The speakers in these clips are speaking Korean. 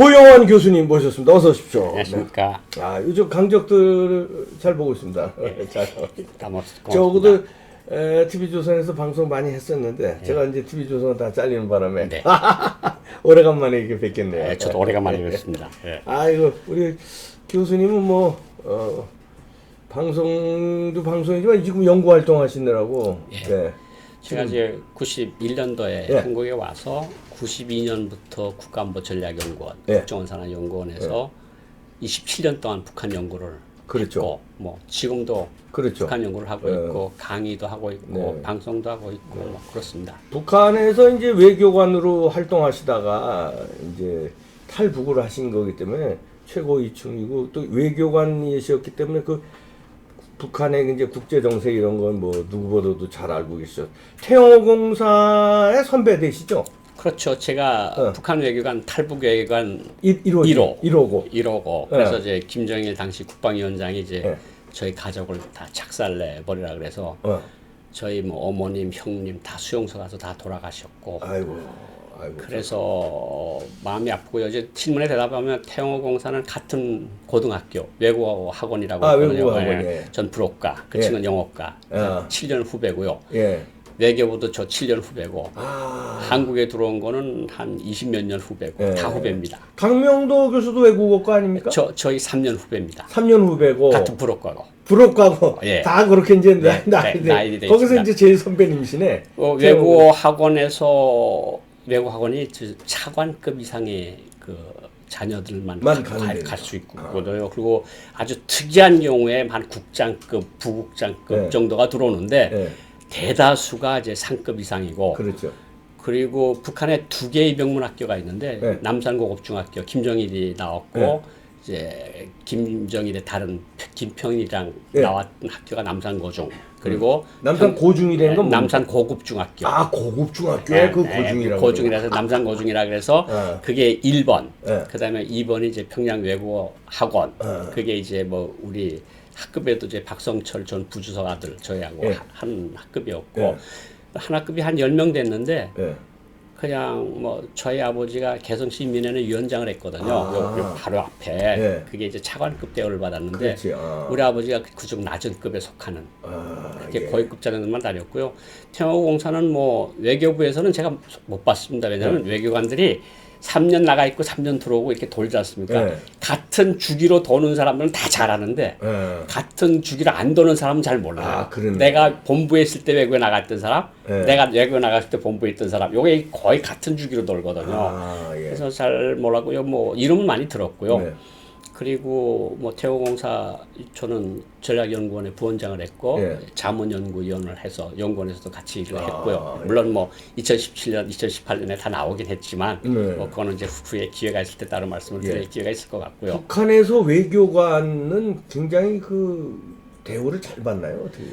고영환 교수님 모셨습니다. 어서 오십시오. 안녕하십니까. 네. 아, 요즘 강적들 잘 보고 있습니다. 잘. 고맙습니다. 저도 TV조선에서 방송 많이 했었는데 제가 이제 TV조선 다 잘리는 바람에 네. 오래간만에 이렇게 뵙겠네요. 네, 저도 오래간만에 뵙습니다. 네. 아이고 우리 교수님은 뭐 방송도 방송이지만 지금 연구 활동하시느라고. 예. 네. 제가 이제 91년도에 예. 한국에 와서 92년부터 국가안보전략연구원, 예. 국정원산하연구원에서 27년 동안 북한 연구를 그렇죠. 했고, 뭐 지금도 그렇죠. 북한 연구를 하고 예. 있고, 강의도 하고 있고, 네. 방송도 하고 있고, 뭐 그렇습니다. 북한에서 이제 외교관으로 활동하시다가 이제 탈북을 하신 거기 때문에 최고위층이고 또 외교관이셨기 때문에 그 북한의 이제 국제 정세 이런 건 뭐 누구보다도 잘 알고 계시죠. 태영호공사의 선배 되시죠? 그렇죠. 제가 북한 외교관, 탈북 외교관 1호고. 1호고. 그래서 이제 김정일 당시 국방위원장이 이제 예. 저희 가족을 다 착살내 버리라 그래서 저희 뭐 어머님, 형님 다 수용소 가서 다 돌아가셨고. 아이고. 그래서 마음이 아프고요. 이제 질문에 대답하면 태영호공사는 같은 고등학교 외국어 학원이라고 있거든요. 외국어 학원, 예. 전 불어과, 그 예. 친구는 영어과. 예. 7년 후배고요. 예. 외교부도 저 7년 후배고. 한국에 들어온 거는 한 20몇 년 후배고. 예. 다 후배입니다. 강명도 교수도 외국어과 아닙니까? 저희 3년 후배입니다. 3년 후배고. 같은 불어과고. 불어과고. 예. 다 그렇게 이제 네, 나이 돼 거기서 있습니다. 이제 제일 선배님이시네. 외국어 학원에서 외국 학원이 차관급 이상의 그 자녀들만 갈 수 있거든요. 그리고 아주 특이한 경우에 한 국장급, 부국장급 네. 정도가 들어오는데 네. 대다수가 이제 상급 이상이고. 그렇죠. 그리고 북한에 2개의 명문학교가 있는데 네. 남산고급중학교 김정일이 나왔고 네. 이제 김정일의 다른 김평이랑 네. 나왔던 학교가 남산고중. 그리고 남산 고중이라는 건 남산 고급중학교. 아, 고급중학교에 그 고중이라고. 고중이라서 남산 고중이라 그래서 그게 1번. 네. 그다음에 2번이 이제 평양 외국어 학원. 네. 그게 이제 뭐 우리 학급에도 이제 박성철 전 부주석 아들 저희하고 네. 한 학급이었고 네. 한 학급이 한 10명 됐는데 네. 그냥 뭐 저희 아버지가 개성시민회는 위원장을 했거든요. 요 바로 앞에. 네. 그게 이제 차관급 대우를 받았는데 그렇지. 우리 아버지가 그중 낮은 급에 속하는 그렇게 예. 고위급자들만 다녔고요. 태영호공사는 뭐 외교부에서는 제가 못 봤습니다. 왜냐하면 외교관들이 3년 나가 있고 3년 들어오고 이렇게 돌지 않습니까? 네. 같은 주기로 도는 사람들은 다 잘하는데 같은 주기로 안 도는 사람은 잘 몰라요. 그러네. 내가 본부에 있을 때 외국에 나갔던 사람, 네. 내가 외국에 나갔을 때 본부에 있던 사람, 요게 거의 같은 주기로 돌거든요. 예. 그래서 잘 몰랐고요. 뭐 이름은 많이 들었고요. 네. 그리고 뭐 태호공사 저는 전략연구원의 부원장을 했고 예. 자문연구위원을 해서 연구원에서도 같이 일을 했고요. 물론 뭐 2017년, 2018년에 다 나오긴 했지만 뭐 그거는 이제 후에 기회가 있을 때 따로 말씀을 드릴 기회가 있을 것 같고요. 북한에서 외교관은 굉장히 그 대우를 잘 받나요? 어떻게?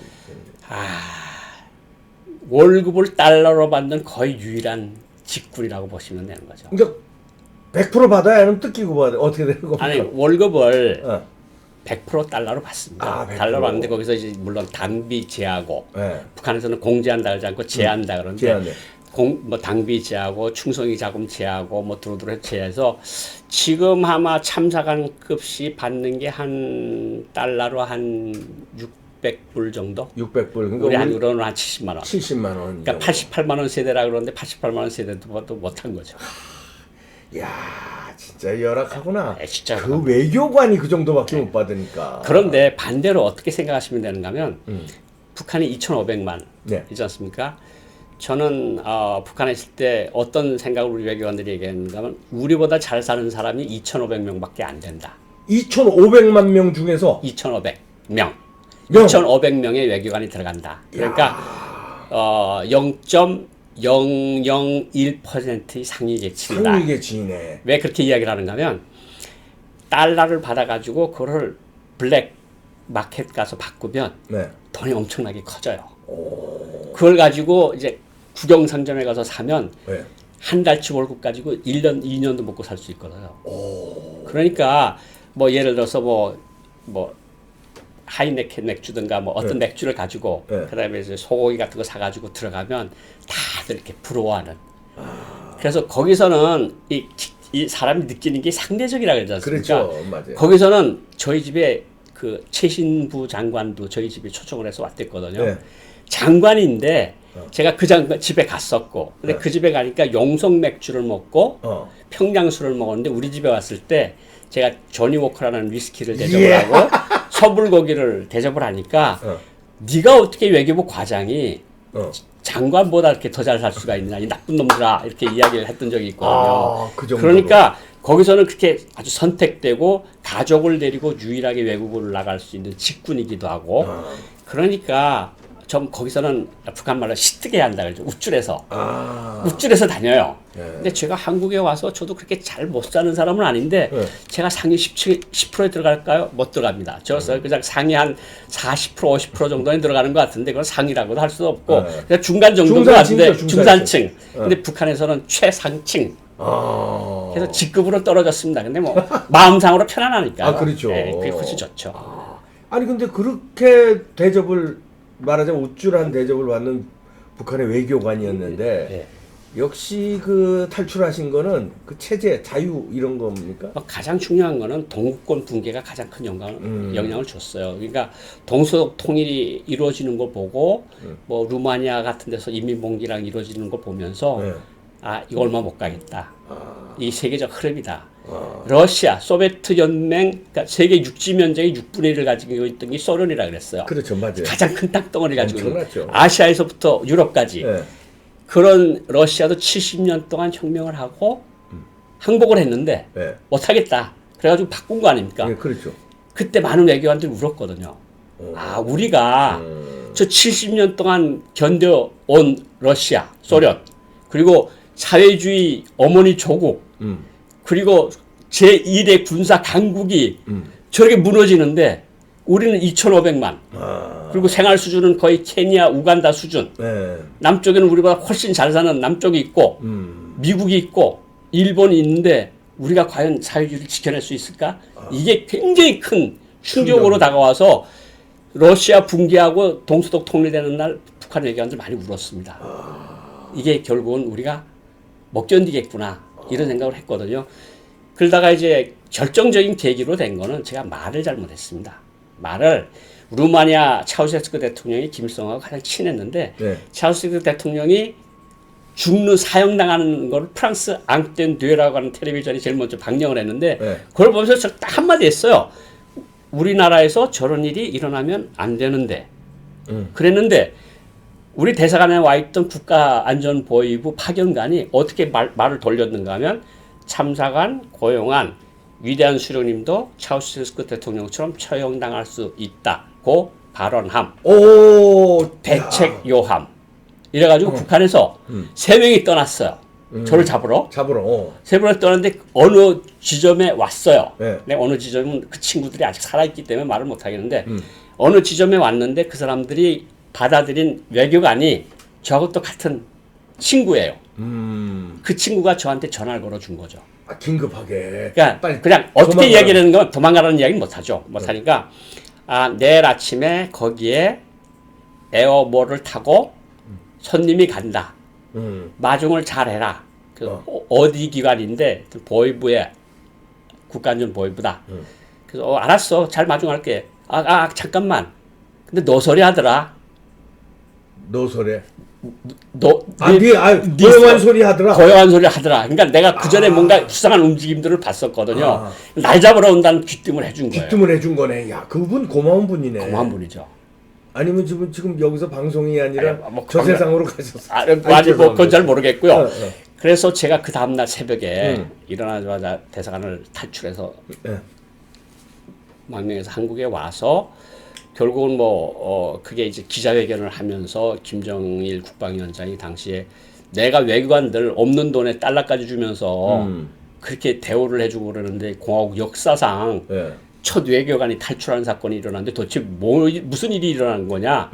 월급을 달러로 받는 거의 유일한 직군이라고 보시면 되는 거죠. 그러니까 100% 받아야 하면 뜯기고 받아요. 어떻게 되는 겁니까? 아니 월급을 어. 100% 달러로 받습니다. 100%. 달러로 받는데 거기서 이제 물론 당비 제하고 네. 북한에서는 공제한다 그러지 않고 제한다 그러는데 제한네. 뭐 당비 제하고 충성이 자금 제하고 뭐 두루두루 제해서 지금 아마 참사관급시 받는 게 한 달러로 한 600불 정도? 600불. 그러니까 우리 한으로는 한 70만 원. 70만 원. 그러니까 88만 원 세대라 그러는데 88만 원 세대도 못한 거죠. 야, 진짜 열악하구나. 네, 진짜 그 열악합니다. 외교관이 그 정도밖에 못 받으니까. 그런데 반대로 어떻게 생각하시면 되는가 하면 북한이 2,500만 네. 있지 않습니까? 저는 북한에 있을 때 어떤 생각을 우리 외교관들이 얘기했는가 하면 우리보다 잘 사는 사람이 2,500명밖에 안 된다. 2,500만 명 중에서 2,500명. 명. 2,500명의 외교관이 들어간다. 그러니까 0.001%의 상위 계층이다. 상위 계층이네. 왜 그렇게 이야기를 하는가 하면 달러를 받아가지고 그걸 블랙 마켓 가서 바꾸면 네. 돈이 엄청나게 커져요. 그걸 가지고 이제 국영상점에 가서 사면 네. 한 달치 월급 가지고 1년, 2년도 먹고 살 수 있거든요. 그러니까 뭐 예를 들어서 뭐 하이네켄 맥주든가 뭐 어떤 맥주를 가지고 그다음에 이제 소고기 같은 거 사가지고 들어가면 다들 이렇게 부러워하는. 그래서 거기서는 이 이 사람이 느끼는 게 상대적이라 그러지 않습니까? 그렇죠, 맞아요. 거기서는 저희 집에 그 최신부 장관도 저희 집에 초청을 해서 왔댔거든요. 네. 장관인데 제가 그 장관 집에 갔었고, 근데 네. 그 집에 가니까 용성 맥주를 먹고 어. 평양술을 먹었는데 우리 집에 왔을 때 제가 조니 워커라는 위스키를 대접을 예. 하고 서불고기를 대접을 하니까 어. 네가 어떻게 외교부 과장이 어. 장관보다 이렇게 더 잘 살 수가 있느냐, 이 나쁜 놈들아, 이렇게 이야기를 했던 적이 있거든요. 아, 그 정도로. 그러니까 거기서는 그렇게 아주 선택되고 가족을 데리고 유일하게 외국을 나갈 수 있는 직군이기도 하고, 그러니까 좀 거기서는 북한 말로 시뜨게 한다 그러죠. 우쭐해서. 아. 우쭐해서 다녀요. 네. 근데 제가 한국에 와서 저도 그렇게 잘 못 사는 사람은 아닌데 네. 제가 상위 10%에 들어갈까요? 못 들어갑니다. 저 그냥 상위 한 40%, 50% 정도에 들어가는 것 같은데 그건 상위라고도 할 수 없고 네. 그냥 중간 정도인 것 같은데 중산층. 근데 북한에서는 최상층. 아. 그래서 직급으로 떨어졌습니다. 근데 뭐 마음상으로 편안하니까. 아, 그렇죠. 네, 그게 훨씬 좋죠. 아니 근데 그렇게 대접을 말하자면 우쭐한 대접을 받는 북한의 외교관이었는데 네. 역시 그 탈출하신 거는 그 체제 자유 이런 겁니까? 가장 중요한 거는 동구권 붕괴가 가장 큰 영향을 줬어요. 그러니까 동서독 통일이 이루어지는 걸 보고 뭐 루마니아 같은 데서 인민봉기랑 이루어지는 걸 보면서 네. 아 이거 얼마 못 가겠다. 이 세계적 흐름이다. 아. 러시아, 소비에트 연맹, 그러니까 세계 육지 면적의 6분의 1을 가지고 있던 게 소련이라 그랬어요. 그렇죠, 맞아요. 가장 큰 땅덩어리를 가지고 있는 엄청났죠. 아시아에서부터 유럽까지. 네. 그런 러시아도 70년 동안 혁명을 하고 항복을 했는데 네. 못하겠다. 그래가지고 바꾼 거 아닙니까? 예, 그렇죠. 그때 많은 외교관들이 울었거든요. 아, 우리가 저 70년 동안 견뎌온 러시아, 소련, 그리고 사회주의 어머니 조국, 그리고 제1의 군사 강국이 저렇게 무너지는데 우리는 2,500만. 아. 그리고 생활 수준은 거의 케냐, 우간다 수준. 네. 남쪽에는 우리보다 훨씬 잘 사는 남쪽이 있고, 미국이 있고, 일본이 있는데, 우리가 과연 사회주의를 지켜낼 수 있을까? 이게 굉장히 큰 충격으로 다가와서, 러시아 붕괴하고 동서독 통일되는 날 북한 외교관들 많이 울었습니다. 이게 결국은 우리가 못 견디겠구나. 이런 생각을 했거든요. 그러다가 이제 결정적인 계기로 된 거는 제가 말을 잘못했습니다. 말을 루마니아 차우셰스크 대통령이 김일성하고 가장 친했는데 네. 차우셰스크 대통령이 죽는 사형당하는 걸 프랑스 앙텐 듀에라고 하는 텔레비전이 제일 먼저 방영을 했는데 네. 그걸 보면서 저 딱 한마디 했어요. 우리나라에서 저런 일이 일어나면 안 되는데 그랬는데 우리 대사관에 와 있던 국가안전보위부 파견관이 어떻게 말을 돌렸는가 하면 참사관 고용한 위대한 수령님도 차우셰스크 대통령처럼 처형당할 수 있다고 발언함. 오. 대책 요함. 이래가지고 북한에서 3명이 떠났어요. 저를 잡으러. 잡으러. 3명이 떠났는데 어느 지점에 왔어요. 네. 근데 어느 지점은 그 친구들이 아직 살아있기 때문에 말을 못하겠는데 어느 지점에 왔는데 그 사람들이 받아들인 외교관이 저하고 또 같은 친구예요. 그 친구가 저한테 전화를 걸어준 거죠. 아, 긴급하게. 그러니까 빨리 그냥 어떻게 도망가라. 이야기를 하는 건 도망가라는 이야기는 못하죠. 못하니까 아, 내일 아침에 거기에 에어모를 타고 손님이 간다. 마중을 잘 해라. 어디 기관인데 보위부의 국가안전 보위부다. 그래서 알았어. 잘 마중할게. 잠깐만. 근데 너 소리 하더라. 노소래. 너 고용한 소리 하더라. 고요한 소리 하더라. 그러니까 내가 그 전에 뭔가 수상한 움직임들을 봤었거든요. 날 잡으러 온다는 귀띔을 해준 거예요. 귀뜸을 해준 거네. 야, 그분 고마운 분이네. 고마운 분이죠. 아니면 지금 여기서 방송이 아니라 아니, 뭐 저 그런 세상으로 가셨어. 아니 뭐 그건 잘 모르겠고요. 네. 그래서 제가 그 다음날 새벽에 일어나자마자 대사관을 탈출해서 망명해서 한국에 와서 결국은 그게 이제 기자회견을 하면서 김정일 국방위원장이 당시에 내가 외교관들 없는 돈에 달러까지 주면서 그렇게 대우를 해주고 그러는데 공화국 역사상 네. 첫 외교관이 탈출하는 사건이 일어났는데 도대체 무슨 일이 일어나는 거냐?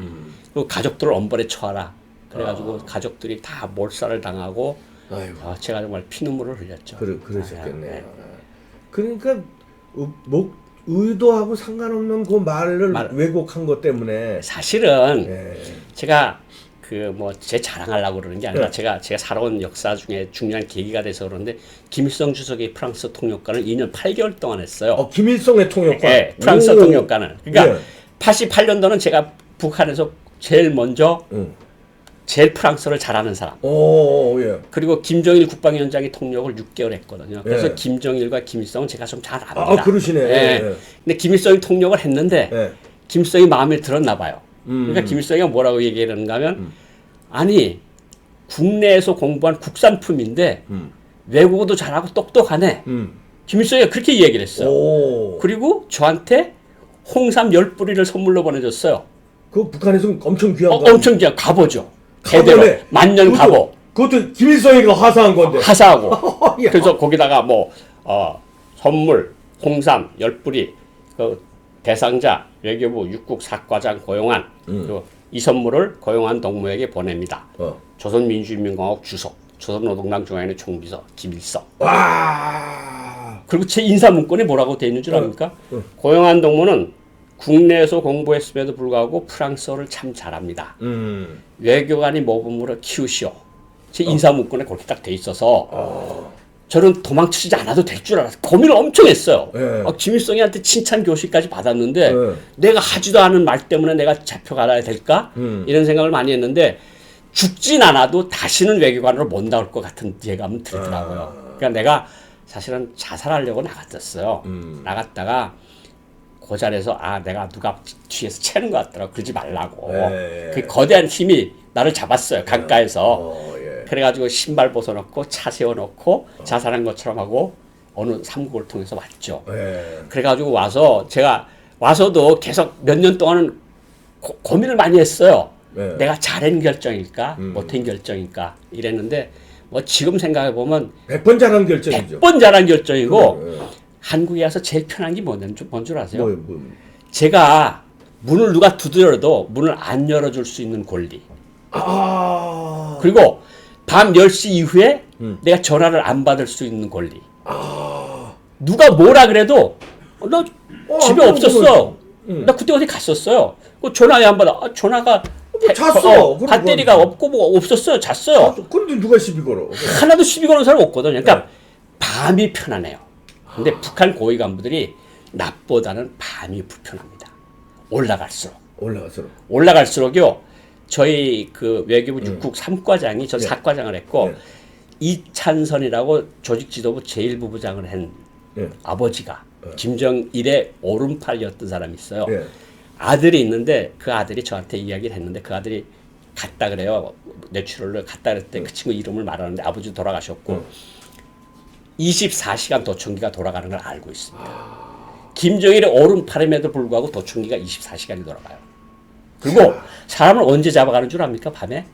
그 가족들을 엄벌에 처하라. 그래가지고 가족들이 다 몰살을 당하고 제가 정말 피눈물을 흘렸죠. 그러셨겠네요. 네. 그러니까 의도하고 상관없는 그 말을 왜곡한 것 때문에 사실은 네. 제가 그 뭐 제 자랑하려고 그러는 게 아니라 네. 제가 살아온 역사 중에 중요한 계기가 돼서 그러는데 김일성 주석이 프랑스 통역관을 2년 8개월 동안 했어요. 김일성의 통역관. 네, 프랑스 오. 통역관을. 그러니까 네. 88년도는 제가 북한에서 제일 먼저 제일 프랑스어를 잘하는 사람. 오, 예. 그리고 김정일 국방위원장이 통역을 6개월 했거든요. 그래서 예. 김정일과 김일성은 제가 좀 잘 압니다. 그러시네. 예. 예. 근데 김일성이 통역을 했는데 예. 김일성이 마음에 들었나 봐요. 그러니까 김일성이 뭐라고 얘기하는가 하면 아니 국내에서 공부한 국산품인데 외국어도 잘하고 똑똑하네. 김일성이 그렇게 얘기를 했어요. 오. 그리고 저한테 홍삼 10뿌리를 선물로 보내줬어요. 그 북한에서 엄청 귀한 거. 엄청 그냥 갑오죠. 갑오네. 제대로 만년 갑오. 그것도 김일성이가 하사한 건데. 하사하고. 야. 그래서 거기다가 뭐 선물, 홍삼 10뿌리, 그 대상자, 외교부 육국 사과장 고용한 그리고 이 선물을 고용한 동무에게 보냅니다. 조선민주인민공화국 주석, 조선노동당 중앙위원회 총비서 김일성. 와. 그리고 제 인사문건에 뭐라고 돼 있는 줄 압니까? 고용한 동무는 국내에서 공부했음에도 불구하고 프랑스어를 참 잘합니다. 외교관이 모범으로 키우시오. 제 인사문건에 그렇게 딱 돼 있어서 저는 도망치지 않아도 될 줄 알았어요. 고민을 엄청 했어요. 네. 김일성이한테 칭찬 교실까지 받았는데 네. 내가 하지도 않은 말 때문에 내가 잡혀가야 될까? 이런 생각을 많이 했는데 죽진 않아도 다시는 외교관으로 못 나올 것 같은 예감은 들더라고요. 그러니까 내가 사실은 자살하려고 나갔었어요. 나갔다가 그 자리에서 내가 누가 뒤에서 채는 것 같더라고. 그러지 말라고. 네. 그 거대한 힘이 나를 잡았어요. 강가에서. 예. 그래가지고 신발 벗어놓고 차 세워놓고 자살한 것처럼 하고 어느 삼국을 통해서 왔죠. 예. 그래가지고 와서 제가 와서도 계속 몇 년 동안은 고민을 많이 했어요. 네. 내가 잘한 결정일까 못한 결정일까 이랬는데 뭐 지금 생각해 보면 100번 잘한 결정이죠. 100번 잘한 결정이고 그래, 예. 한국에 와서 제일 편한 게 뭔 줄 아세요? 뭐. 제가 문을 누가 두드려도 문을 안 열어줄 수 있는 권리. 그리고 밤 10시 이후에 내가 전화를 안 받을 수 있는 권리. 누가 뭐라 그래도 나 집에 없었어. 나 그때 어디 갔었어요. 전화에 안 받아. 전화가 잤어. 배터리가 없고 뭐 없었어요. 잤어요. 근데 누가 시비 걸어? 하나도 시비 거는 사람 없거든요. 그러니까 밤이 편하네요. 근데 북한 고위 간부들이 낮보다는 밤이 불편합니다. 올라갈수록요. 저희 그 외교부 육국 3과장이 저 4과장을 했고 이찬선이라고 조직지도부 제1부부장을 한 아버지가 김정일의 오른팔이었던 사람이 있어요. 아들이 있는데 그 아들이 저한테 이야기를 했는데 그 아들이 갔다 그래요. 내추럴로 갔다 그랬대. 그 친구 이름을 말하는데 아버지 돌아가셨고 24시간 도청기가 돌아가는 걸 알고 있습니다. 김정일의 오른팔임에도 불구하고 도청기가 24시간이 돌아가요. 그리고 사람을 언제 잡아가는 줄 압니까? 밤에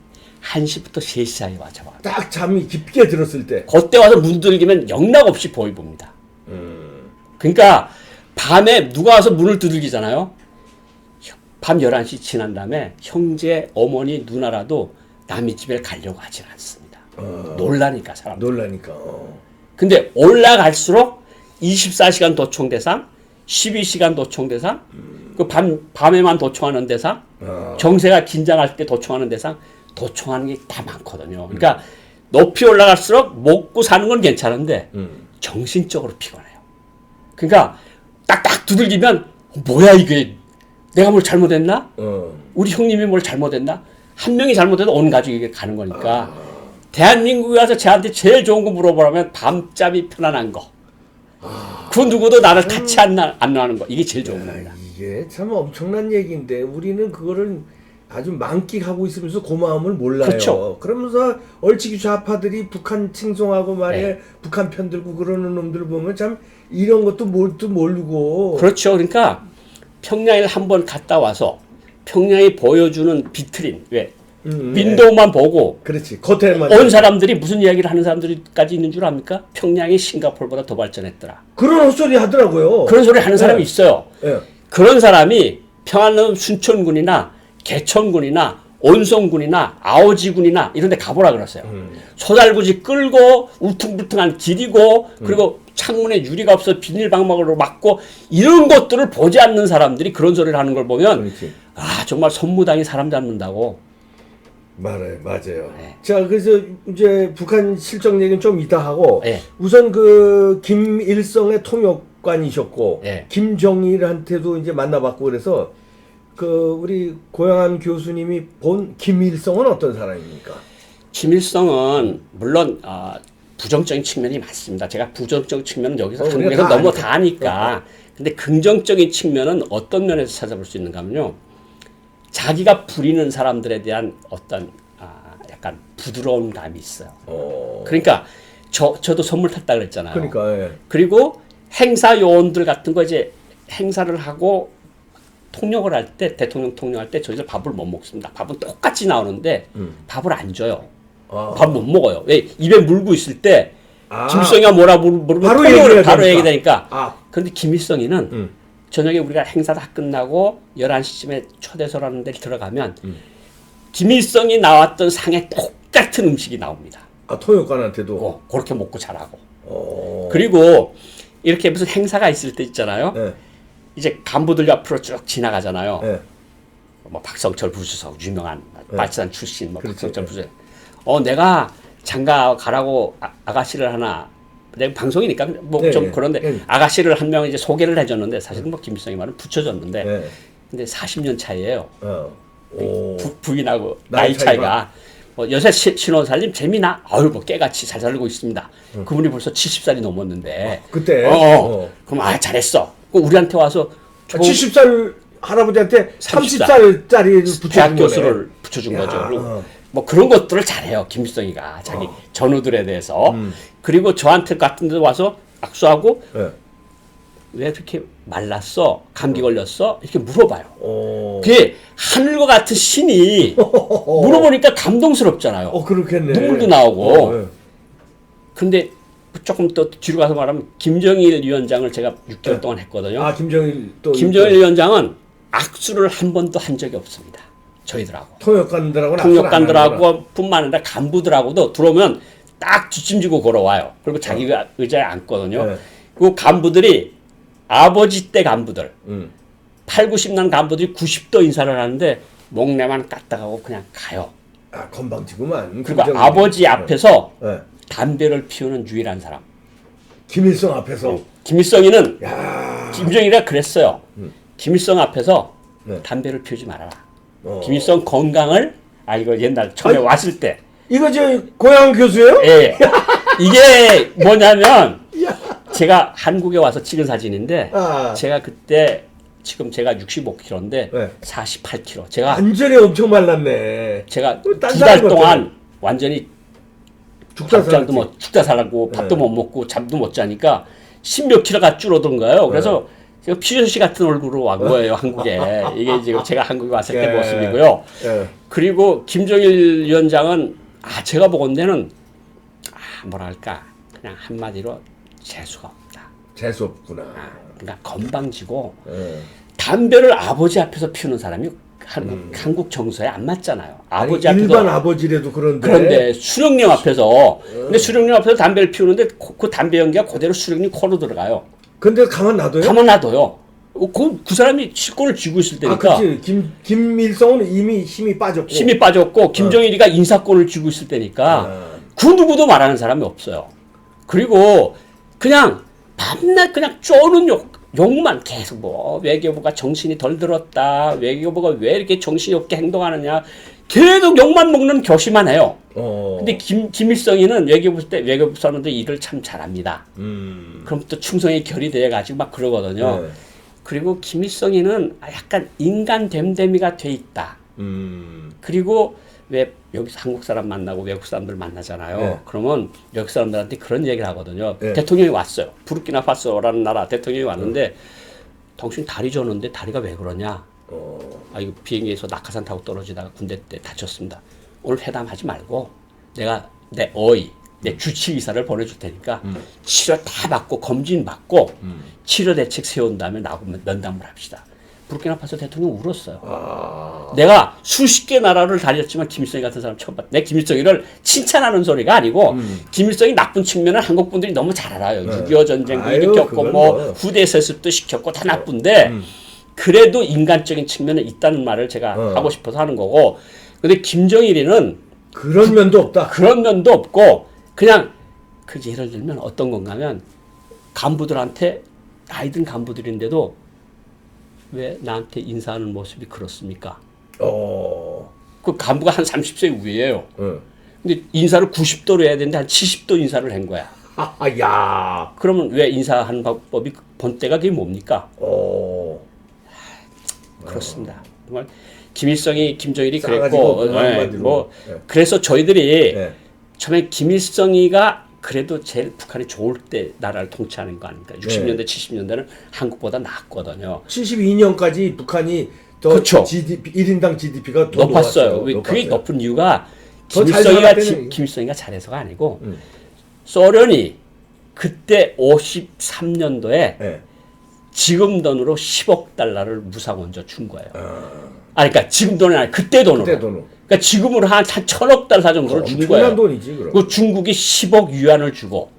1시부터 3시 사이에 와 잡아가요. 딱 잠이 깊게 들었을 때. 그때 와서 문 들기면 영락없이 보이 봅니다. 그러니까 밤에 누가 와서 문을 두들기잖아요. 밤 11시 지난 다음에 형제, 어머니, 누나라도 남의 집에 가려고 하진 않습니다. 놀라니까 사람. 놀라니까. 근데 올라갈수록 24시간 도청 대상, 12시간 도청 대상, 그 밤에만 도청하는 대상, 정세가 긴장할 때 도청하는 대상, 도청하는 게 다 많거든요. 그러니까 높이 올라갈수록 먹고 사는 건 괜찮은데 정신적으로 피곤해요. 그러니까 딱딱 두들기면 뭐야 이게 내가 뭘 잘못했나? 우리 형님이 뭘 잘못했나? 한 명이 잘못해도 온 가족에게 가는 거니까 대한민국에 와서 저한테 제일 좋은 거 물어보라면 밤잠이 편안한 거. 그 누구도 나를 같이 안 나는 거. 이게 제일 좋은 겁니다. 이게 참 엄청난 얘기인데 우리는 그거를 아주 만끽하고 있으면서 그 마음을 몰라요. 그렇죠. 그러면서 얼치기 좌파들이 북한 칭송하고 말이야 북한 편들고 그러는 놈들 보면 참 이런 것도 모르고. 그렇죠. 그러니까 평양에 한번 갔다 와서 평양이 보여주는 비트린 왜 윈도우만 보고 그렇지. 겉에만 온 사람들이 무슨 이야기를 하는 사람들까지 있는 줄 압니까? 평양이 싱가포르보다 더 발전했더라. 그런 헛소리 하더라고요. 그런 소리 하는 사람이 있어요. 예. 그런 사람이 평안남 순천군이나 개천군이나 온성군이나 아오지군이나 이런 데 가보라 그랬어요. 소달구지 끌고 울퉁불퉁한 길이고 그리고 창문에 유리가 없어 비닐방막으로 막고 이런 것들을 보지 않는 사람들이 그런 소리를 하는 걸 보면 그렇지. 정말 선무당이 사람 잡는다고 맞아요. 네. 자, 그래서 이제 북한 실정 얘기는 좀 이따 하고 네. 우선 그 김일성의 통역관이셨고 네. 김정일한테도 이제 만나봤고 그래서 그 우리 고영한 교수님이 본 김일성은 어떤 사람입니까? 김일성은 물론 부정적인 측면이 많습니다. 제가 부정적인 측면은 여기서 우리가 한국에서 다 너무 아니까. 다 아니까. 근데 긍정적인 측면은 어떤 면에서 찾아볼 수 있는가 하면요. 자기가 부리는 사람들에 대한 어떤 약간 부드러운 감이 있어요. 그러니까 저도 선물 탔다 그랬잖아요. 그러니까 예. 그리고 행사 요원들 같은 거 이제 행사를 하고 통역을 할 때 대통령 통역할 때 저희들 밥을 못 먹습니다. 밥은 똑같이 나오는데 밥을 안 줘요. 밥 못 먹어요. 왜 입에 물고 있을 때 김일성이가 뭐라 물으면 바로 통역을 바로 되니까. 얘기되니까. 그런데 김일성이는 저녁에 우리가 행사 다 끝나고 11시쯤에 초대서라는 데를 들어가면 김일성이 나왔던 상에 똑같은 음식이 나옵니다. 통역관한테도 그렇게 먹고 자라고. 그리고 이렇게 무슨 행사가 있을 때 있잖아요. 예. 이제 간부들 앞으로 쭉 지나가잖아요. 예. 뭐 박성철 부수석 유명한 네. 발산 출신 뭐 그렇지. 박성철 부수석. 내가 장가 가라고 아가씨를 하나 내가 방송이니까 뭐 좀 네, 그런데 네. 아가씨를 한 명 이제 소개를 해줬는데 사실은 뭐 김일성이 말은 붙여줬는데 예. 근데 40년 차이에요. 오. 부인하고 나이 나이 차이가 요새 신혼살림 재미나? 아유 뭐 깨같이 잘 살고 있습니다. 그분이 벌써 70살이 넘었는데 그때 그럼 잘했어. 그럼 우리한테 와서 70살 할아버지한테 30살 30살짜리를 붙여준 대학 거네. 교수를 붙여준 야, 거죠. 그리고 뭐 그런 것들을 잘해요. 김일성이가 자기 전우들에 대해서. 그리고 저한테 같은 데 와서 악수하고 예. 왜 그렇게 말랐어? 감기 걸렸어? 이렇게 물어봐요. 오. 그게 하늘과 같은 신이 물어보니까 감동스럽잖아요. 그렇겠네. 눈물도 나오고. 예. 근데 조금 더 뒤로 가서 말하면 김정일 위원장을 제가 6개월 네. 동안 했거든요. 김정일 또 김정일 위원장은 악수를 한 번도 한 적이 없습니다. 저희들하고. 통역관들하고 뿐만 아니라 간부들하고도 들어오면 딱 뒷짐지고 걸어와요. 그리고 자기가 의자에 앉거든요. 네. 그 간부들이 아버지 때 간부들 8, 90난 간부들이 90도 인사를 하는데 목내만 까딱하고 그냥 가요. 건방지구만. 그리고 아버지 앞에서 네. 담배를 피우는 유일한 사람. 김일성 앞에서. 김일성이는 야. 김정일이가 그랬어요. 김일성 앞에서 네. 담배를 피우지 말아라. 김일성 건강을 이거 옛날 처음에 왔을 때 이거 저 고향 교수예요? 예. 이게 뭐냐면 제가 한국에 와서 찍은 사진인데 제가 그때 지금 제가 65kg인데 네. 48kg. 제가 완전히 엄청 말랐네. 제가 딴 2달 사람 동안 같아요. 완전히 죽다 잠도 살았지. 죽다 살았고 밥도 못 먹고 잠도 못 자니까 10몇 킬로가 줄어든 거예요. 그래서 제가 피저씨 같은 얼굴로 온 거예요, 한국에. 이게 지금 제가 한국에 왔을 때 모습이고요. 그리고 김정일 위원장은 제가 보건대는 뭐랄까 그냥 한마디로 재수가 없다. 재수 없구나. 그러니까 건방지고 담배를 아버지 앞에서 피우는 사람이 한국 정서에 안 맞잖아요. 아버지 아니, 앞에서 일반 아버지라도 그런데 수령님 앞에서 근데 수령님 앞에서 담배를 피우는데 그 담배 연기가 그대로 수령님 코로 들어가요. 근데 가만 놔둬요? 가만 놔둬요. 그 사람이 실권을 쥐고 있을 때니까. 그렇지. 김일성은 이미 힘이 빠졌고. 힘이 빠졌고 김정일이가 인사권을 쥐고 있을 때니까 그 누구도 말하는 사람이 없어요. 그리고 그냥 밤낮 그냥 쪼는 욕만 계속 뭐 외교부가 정신이 덜 들었다. 외교부가 왜 이렇게 정신이 없게 행동하느냐. 계속 욕만 먹는 교시만 해요. 근데 김일성이는 외교부 때 외교부 사람들 일을 참 잘합니다. 그럼 또 충성이 결의돼 가지고 막 그러거든요. 그리고 김일성이는 약간 인간 됨됨이가 돼 있다. 그리고 왜 여기서 한국 사람 만나고 외국 사람들 만나잖아요. 그러면 외국 사람들한테 그런 얘기를 하거든요. 대통령이 왔어요. 부르키나파소라는 나라 대통령이 왔는데 당신 다리 줬는데 다리가 왜 그러냐? 이거 비행기에서 낙하산 타고 떨어지다가 군대 때 다쳤습니다. 오늘 회담하지 말고 내가 내 주치 의사를 보내줄 테니까 치료 다 받고 검진 받고 치료 대책 세운 다음에 나하고 면담을 합시다. 부르키나파소 대통령 울었어요. 내가 수십 개 나라를 다녔지만 김일성이 같은 사람 처음 봤다. 내 김일성이를 칭찬하는 소리가 아니고 김일성이 나쁜 측면을 한국 분들이 너무 잘 알아요. 6.25 전쟁도 일으켰고 뭐 후대 세습도 시켰고 다 나쁜데 그래도 인간적인 측면에 있다는 말을 제가 하고 싶어서 하는 거고 근데 김정일이는 그런 면도 없다. 그런 면도 없고 그냥 그 예를 들면 어떤 건가 하면 간부들한테 나이 든 간부들인데도 왜 나한테 인사하는 모습이 그렇습니까? 그 간부가 한 30세 위에요. 근데 인사를 90도로 해야 되는데 한 70도 인사를 한 거야. 야. 그러면 왜 인사하는 방법이 본때가 그게 뭡니까? 그렇습니다. 정말 김일성이 김정일이 그랬고 뭐 그래서 저희들이 처음에 김일성이가 그래도 제일 북한이 좋을 때 나라를 통치하는 거 아닙니까? 60년대 70년대는 한국보다 나았거든요. 72년까지 북한이 더 그렇죠. GDP 1인당 GDP가 더 높았어요. 그게 높은 이유가 김일성이가 잘해서가 아니고 소련이 그때 53년도에 지금 돈으로 10억 달러를 무상원조 준 거예요. 그러니까 지금 돈이 아니라 그때 돈으로. 그러니까 지금으로 한 1,000억 달러 정도를 준 거예요. 돈이지, 그럼. 그 중국이 10억 유안을 주고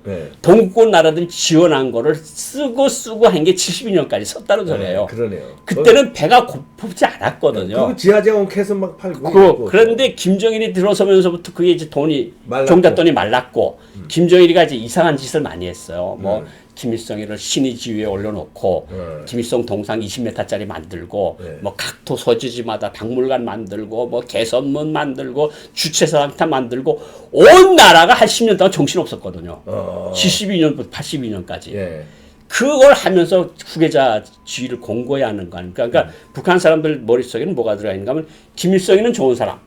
동구권 나라들이 지원한 거를 쓰고 한 게 72년까지 썼다는 소리예요. 그러네요. 그때는 배가 고프지 않았거든요. 그 지하재원 캐서 막 팔고. 그런데 김정일이 들어서면서부터 그게 이제 돈이 종잣돈이 말랐고 김정일이가 이제 이상한 짓을 많이 했어요. 뭐 김일성이를 신의 지위에 올려놓고 김일성 동상 20m짜리 만들고 뭐 각도 소지지마다 박물관 만들고 뭐 개선문 만들고 주체사상탑 만들고 온 나라가 한 10년 동안 정신없었거든요. 72년부터 82년까지. 그걸 하면서 후계자 지위를 공고히 하는 거 아닙니까? 그러니까 북한 사람들 머릿속에는 뭐가 들어가 있는가 하면 김일성이는 좋은 사람,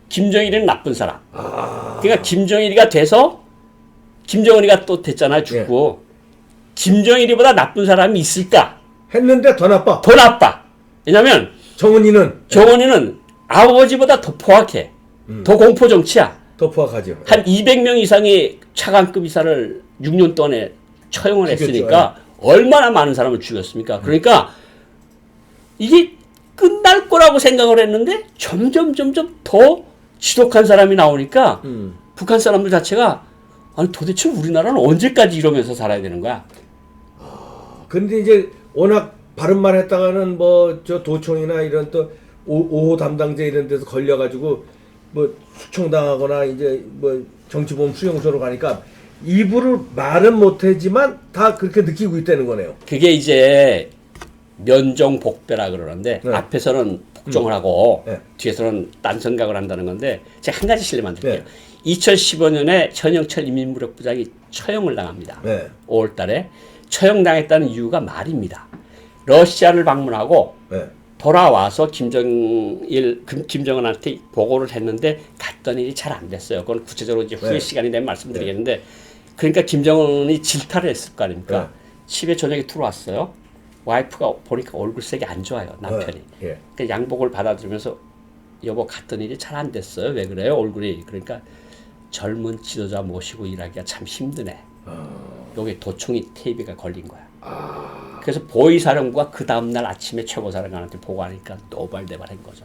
김정일이는 나쁜 사람. 그러니까 김정일이가 돼서 김정은이가 또 됐잖아요, 죽고. 김정일이보다 나쁜 사람이 있을까? 했는데 더 나빠. 더 나빠. 왜냐면 정원이는 아버지보다 더 포악해. 더 공포 정치야. 더 포악하죠. 한 200명 이상의 차관급 이사를 6년 동안에 처형을 했으니까 얼마나 많은 사람을 죽였습니까? 그러니까 이게 끝날 거라고 생각을 했는데 점점 더 지독한 사람이 나오니까 북한 사람들 자체가 아니 도대체 우리나라는 언제까지 이러면서 살아야 되는 거야? 근데 이제 워낙 바른말 했다가는 뭐 저 도청이나 이런 또 5호 담당자 이런 데서 걸려가지고 뭐 수청당하거나 이제 뭐 정치보험 수용소로 가니까 입으로 말은 못하지만 다 그렇게 느끼고 있다는 거네요. 그게 이제 면종복배라 그러는데 앞에서는 복종을 하고 뒤에서는 딴 생각을 한다는 건데 제가 한 가지 실례만 드릴게요. 2015년에 전영철 인민무력부장이 처형을 당합니다. 5월 달에. 처형당했다는 이유가 말입니다. 러시아를 방문하고 돌아와서 김정은한테 보고를 했는데 갔던 일이 잘 안 됐어요. 그건 구체적으로 이제 후에 시간이 되면 말씀드리겠는데 그러니까 김정은이 질타를 했을 거 아닙니까? 집에 저녁에 들어왔어요. 와이프가 보니까 얼굴색이 안 좋아요. 남편이. 그러니까 양복을 받아들면서 여보 갔던 일이 잘 안 됐어요. 왜 그래요? 얼굴이. 그러니까 젊은 지도자 모시고 일하기가 참 힘드네. 여기 도청이 테이프가 걸린 거야. 그래서 보위사령부가 그 다음날 아침에 최고사령관한테 보고하니까 노발대발한 거죠.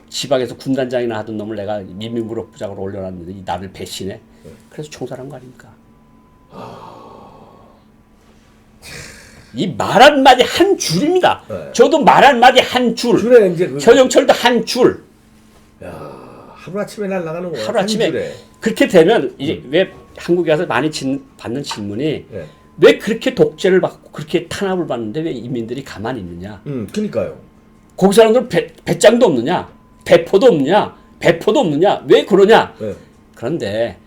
지방에서 군단장이나 하던 놈을 내가 민민무력부장으로 올려놨는데 나를 배신해. 그래서 총살한 거 아닙니까? 이 말 한마디 한 줄입니다. 저도 말 한마디 한 줄. 전영철도 한 줄. 야, 하루아침에 날아가는 거야. 하루아침에. 그렇게 되면 이제 왜 한국에 와서 많이 받는 질문이 왜 그렇게 독재를 받고 그렇게 탄압을 받는데 왜 인민들이 가만히 있느냐? 그러니까요. 거기 사람들은 배짱도 없느냐? 배포도 없느냐? 배포도 없느냐? 왜 그러냐? 그런데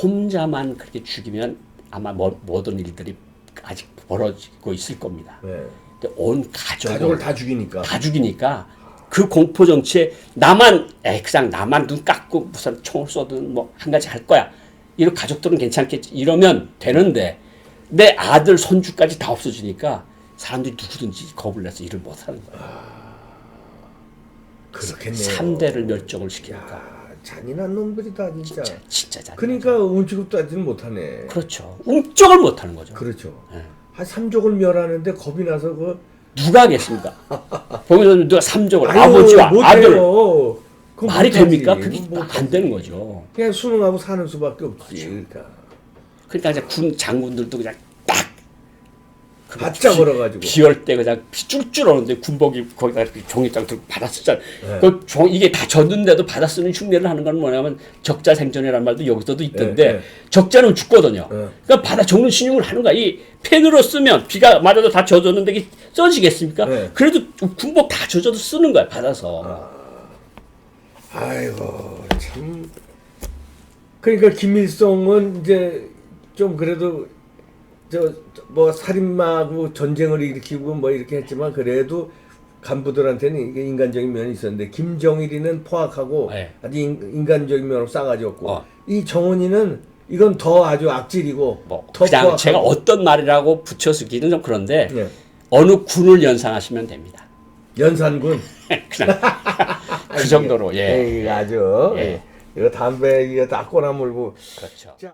혼자만 그렇게 죽이면 아마 모든 일들이 아직 벌어지고 있을 겁니다. 근데 온 가족을 다 죽이니까 그 공포 정치에 그냥 나만 눈 깎고 무슨 총을 쏘든 뭐 한 가지 할 거야. 이런 가족들은 괜찮겠지. 이러면 되는데 내 아들 손주까지 다 없어지니까 사람들이 누구든지 겁을 내서 일을 못 하는 거야. 그렇겠네요. 3대를 멸종을 시키니까. 잔인한 놈들이다 진짜. 진짜 잔인하죠. 그러니까 움직임도 하지는 못하네. 그렇죠. 움쩍을 못하는 거죠. 그렇죠. 한 3족을 멸하는데 겁이 나서 누가 하겠습니까? 보면 누가 3족을 아버지와 아들 말이 됩니까? 그게 안 되는 거죠. 그냥 순응하고 사는 수밖에 없지. 그러니까 이제 군 장군들도 그냥 딱 바짝 얼어가지고. 비올 때 그냥 피 쫄쫄 오는데 군복이 거기다 종이장 들고 받아 쓰잖아. 이게 다 젖는데도 받아 쓰는 흉내를 하는 건 뭐냐면 적자 생존이라는 말도 여기서도 있던데 적자는 죽거든요. 그러니까 받아 적는 신용을 하는 거야. 이 펜으로 쓰면 비가 맞아도 다 젖었는데 이게 써지겠습니까? 그래도 군복 다 젖어도 쓰는 거야 받아서. 아이고 참. 그러니까 김일성은 이제 좀 그래도 뭐 살인마고 전쟁을 일으키고 뭐 이렇게 했지만 그래도 간부들한테는 이게 인간적인 면이 있었는데 김정일이는 포악하고 아주 인간적인 면으로 싸가지 없고 이 정은이는 이건 더 아주 악질이고 뭐 더 그냥 포악하고. 제가 어떤 말이라고 붙여쓰기는 좀 그런데 어느 군을 연상하시면 됩니다. 연산군. 그냥 그 정도로 아주 이거 담배 이거 다 꼬나물고. 그렇죠. 자.